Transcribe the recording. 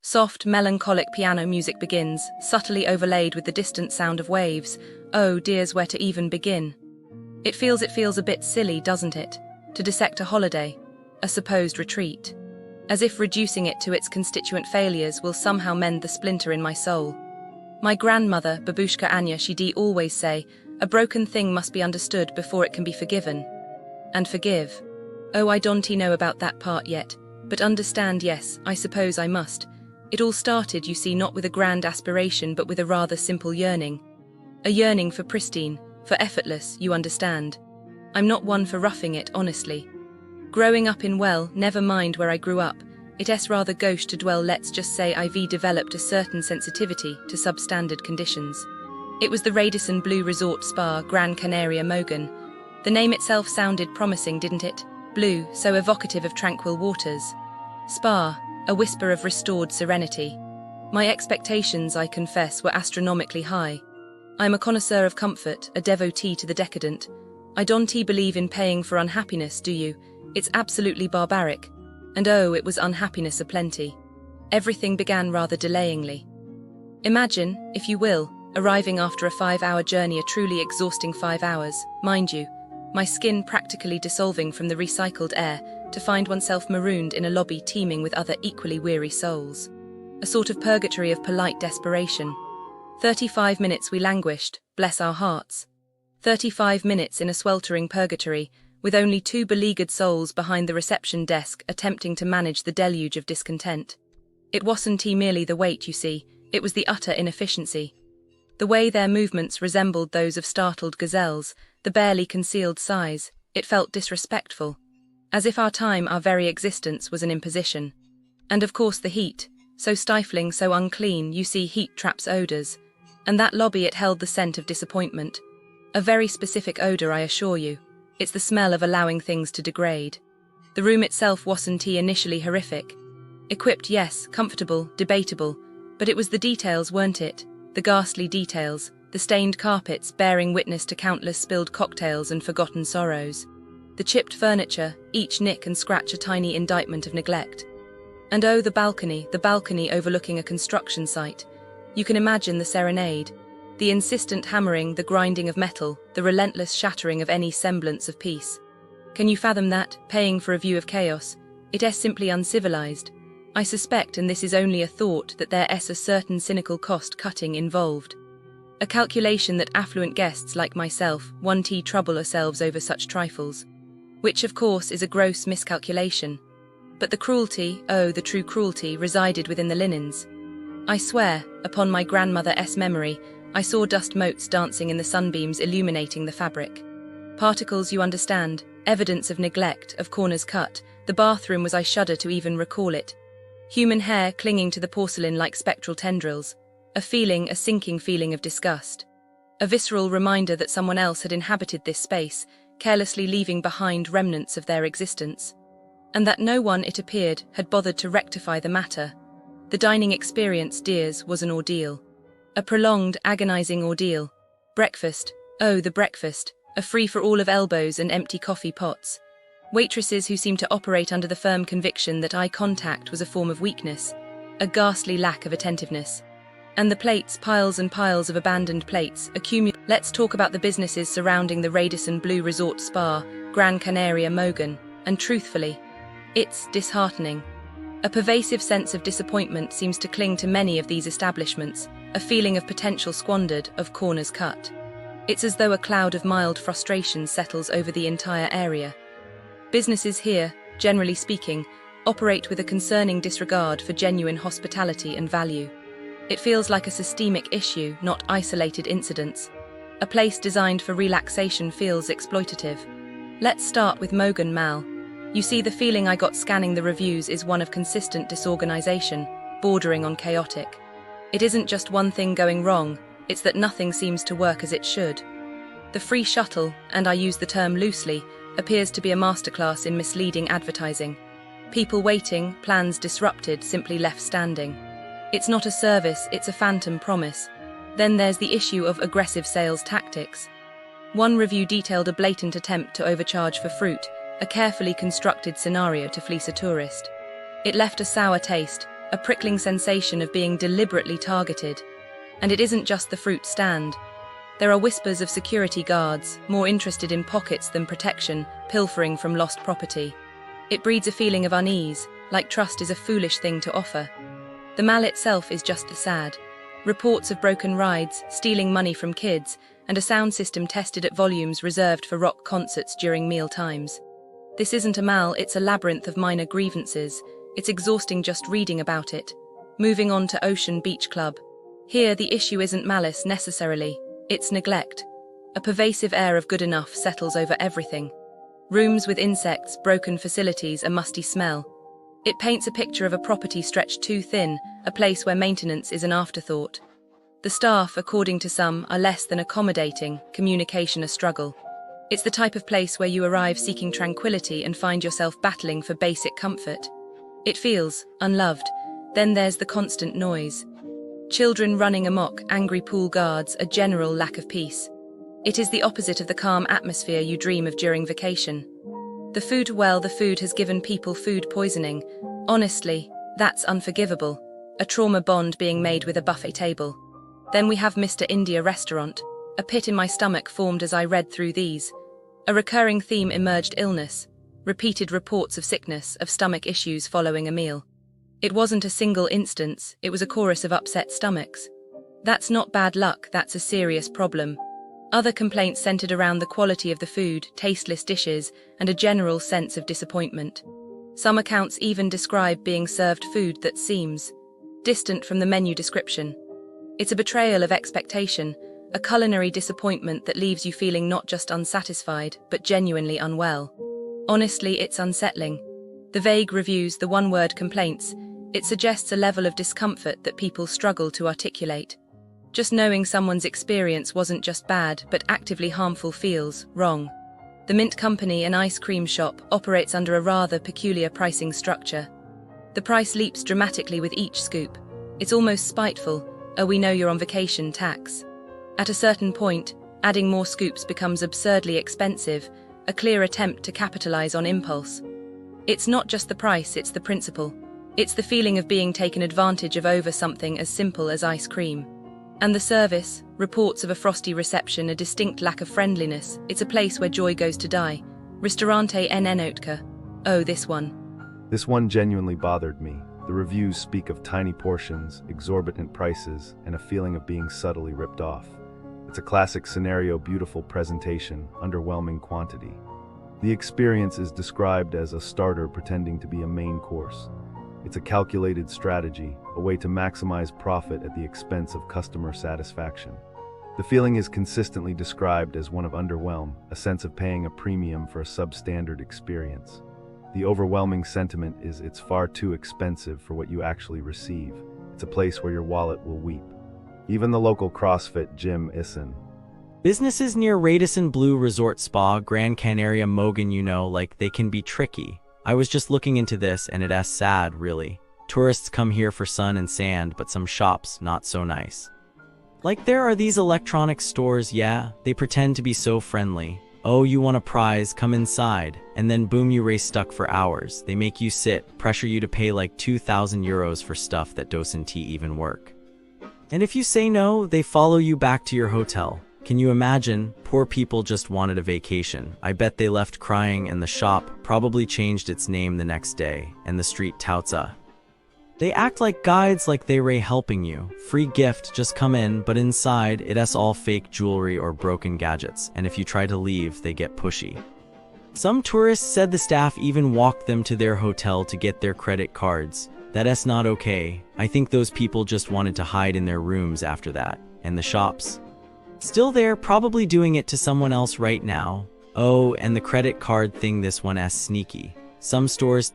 Soft, melancholic piano music begins, subtly overlaid with the distant sound of waves. Oh, dears, where to even begin? It feels a bit silly, doesn't it? To dissect a holiday, a supposed retreat. As if reducing it to its constituent failures will somehow mend the splinter in my soul. My grandmother, Babushka Anya, she'd always say, a broken thing must be understood before it can be forgiven. And forgive. Oh, I don't know about that part yet, but understand, yes, I suppose I must. It all started, you see, not with a grand aspiration, but with a rather simple yearning. A yearning for pristine, for effortless, you understand. I'm not one for roughing it, honestly. Growing up in, well, never mind where I grew up, it's rather gauche to dwell, let's just say I've developed a certain sensitivity to substandard conditions. It was the Radisson Blu Resort Spa Gran Canaria Mogan. The name itself sounded promising, didn't it? Blue, so evocative of tranquil waters. Spa, a whisper of restored serenity. My expectations, I confess, were astronomically high. I'm a connoisseur of comfort, a devotee to the decadent. I don't believe in paying for unhappiness, do you? It's absolutely barbaric. And oh, it was unhappiness aplenty. Everything began rather delayingly. Imagine, if you will, arriving after a 5-hour journey, a truly exhausting 5 hours, mind you, my skin practically dissolving from the recycled air, to find oneself marooned in a lobby teeming with other equally weary souls. A sort of purgatory of polite desperation. 35 minutes we languished, bless our hearts. 35 minutes in a sweltering purgatory, with only 2 beleaguered souls behind the reception desk attempting to manage the deluge of discontent. It wasn't merely the wait, you see, it was the utter inefficiency. The way their movements resembled those of startled gazelles, the barely concealed sighs, it felt disrespectful. As if our time, our very existence, was an imposition. And of course the heat, so stifling, so unclean, you see, heat traps odours. And that lobby, it held the scent of disappointment. A very specific odour, I assure you. It's the smell of allowing things to degrade. The room itself wasn't initially horrific. Equipped, yes, comfortable, debatable, but it was the details, weren't it? The ghastly details, the stained carpets bearing witness to countless spilled cocktails and forgotten sorrows. The chipped furniture, each nick and scratch a tiny indictment of neglect. And oh, the balcony overlooking a construction site. You can imagine the serenade, the insistent hammering, the grinding of metal, the relentless shattering of any semblance of peace. Can you fathom that, paying for a view of chaos? It's simply uncivilized. I suspect, and this is only a thought, that there's a certain cynical cost-cutting involved. A calculation that affluent guests like myself won't trouble ourselves over such trifles. Which of course is a gross miscalculation. But the cruelty, oh, the true cruelty, resided within the linens. I swear, upon my grandmother's memory, I saw dust motes dancing in the sunbeams illuminating the fabric. Particles, you understand, evidence of neglect, of corners cut. The bathroom was, I shudder to even recall it. Human hair clinging to the porcelain like spectral tendrils. A sinking feeling of disgust. A visceral reminder that someone else had inhabited this space, carelessly leaving behind remnants of their existence. And that no one, it appeared, had bothered to rectify the matter. The dining experience, dears, was an ordeal. A prolonged, agonizing ordeal. Breakfast, oh, the breakfast, a free-for-all of elbows and empty coffee pots. Waitresses who seemed to operate under the firm conviction that eye contact was a form of weakness. A ghastly lack of attentiveness. And the plates, piles and piles of abandoned plates, accumulate. Let's talk about the businesses surrounding the Radisson Blu Resort Spa, Gran Canaria Mogan, and truthfully, it's disheartening. A pervasive sense of disappointment seems to cling to many of these establishments, a feeling of potential squandered, of corners cut. It's as though a cloud of mild frustration settles over the entire area. Businesses here, generally speaking, operate with a concerning disregard for genuine hospitality and value. It feels like a systemic issue, not isolated incidents. A place designed for relaxation feels exploitative. Let's start with Mogan Mall. You see, the feeling I got scanning the reviews is one of consistent disorganization, bordering on chaotic. It isn't just one thing going wrong, it's that nothing seems to work as it should. The free shuttle, and I use the term loosely, appears to be a masterclass in misleading advertising. People waiting, plans disrupted, simply left standing. It's not a service, it's a phantom promise. Then there's the issue of aggressive sales tactics. One review detailed a blatant attempt to overcharge for fruit, a carefully constructed scenario to fleece a tourist. It left a sour taste, a prickling sensation of being deliberately targeted. And it isn't just the fruit stand. There are whispers of security guards, more interested in pockets than protection, pilfering from lost property. It breeds a feeling of unease, like trust is a foolish thing to offer. The mall itself is just as sad. Reports of broken rides, stealing money from kids, and a sound system tested at volumes reserved for rock concerts during meal times. This isn't a mall, it's a labyrinth of minor grievances. It's exhausting just reading about it. Moving on to Ocean Beach Club. Here, the issue isn't malice necessarily, it's neglect. A pervasive air of good enough settles over everything. Rooms with insects, broken facilities, a musty smell. It paints a picture of a property stretched too thin, a place where maintenance is an afterthought. The staff, according to some, are less than accommodating, communication a struggle. It's the type of place where you arrive seeking tranquility and find yourself battling for basic comfort. It feels unloved. Then there's the constant noise. Children running amok, angry pool guards, a general lack of peace. It is the opposite of the calm atmosphere you dream of during vacation. The food has given people food poisoning. Honestly, that's unforgivable. A trauma bond being made with a buffet table. Then we have Mr. India restaurant. A pit in my stomach formed as I read through these. A recurring theme emerged: illness. Repeated reports of sickness, of stomach issues following a meal. It wasn't a single instance, it was a chorus of upset stomachs. That's not bad luck, that's a serious problem. Other complaints centered around the quality of the food, tasteless dishes, and a general sense of disappointment. Some accounts even describe being served food that seems distant from the menu description. It's a betrayal of expectation, a culinary disappointment that leaves you feeling not just unsatisfied, but genuinely unwell. Honestly, it's unsettling. The vague reviews, the one-word complaints, it suggests a level of discomfort that people struggle to articulate. Just knowing someone's experience wasn't just bad, but actively harmful feels wrong. The Mint Company, an ice cream shop, operates under a rather peculiar pricing structure. The price leaps dramatically with each scoop. It's almost spiteful, we know you're on vacation tax. At a certain point, adding more scoops becomes absurdly expensive, a clear attempt to capitalize on impulse. It's not just the price, it's the principle. It's the feeling of being taken advantage of over something as simple as ice cream. And the service, reports of a frosty reception, a distinct lack of friendliness. It's a place where joy goes to die. Restaurant NEnoteca. Oh, this one. This one genuinely bothered me. The reviews speak of tiny portions, exorbitant prices, and a feeling of being subtly ripped off. It's a classic scenario: beautiful presentation, underwhelming quantity. The experience is described as a starter pretending to be a main course. It's a calculated strategy, a way to maximize profit at the expense of customer satisfaction. The feeling is consistently described as one of underwhelm, a sense of paying a premium for a substandard experience. The overwhelming sentiment is it's far too expensive for what you actually receive. It's a place where your wallet will weep. Even the local CrossFit gym isn't. Businesses near Radisson Blu Resort Spa, Gran Canaria Mogan, like they can be tricky. I was just looking into this and it's sad, really. Tourists come here for sun and sand, but some shops not so nice. Like there are these electronics stores, yeah, they pretend to be so friendly. Oh, you want a prize, come inside. And then boom, you race stuck for hours. They make you sit, pressure you to pay like 2,000 euros for stuff that doesn't even work. And if you say no, they follow you back to your hotel. Can you imagine? Poor people just wanted a vacation. I bet they left crying, and the shop probably changed its name the next day, and the street touts They act like guides, like they helping you. Free gift, just come in, but inside, it's all fake jewelry or broken gadgets, and if you try to leave, they get pushy. Some tourists said the staff even walked them to their hotel to get their credit cards. That's not okay. I think those people just wanted to hide in their rooms after that, and the shops. Still there, probably doing it to someone else right now. Oh, and the credit card thing, this one sneaky. Some stores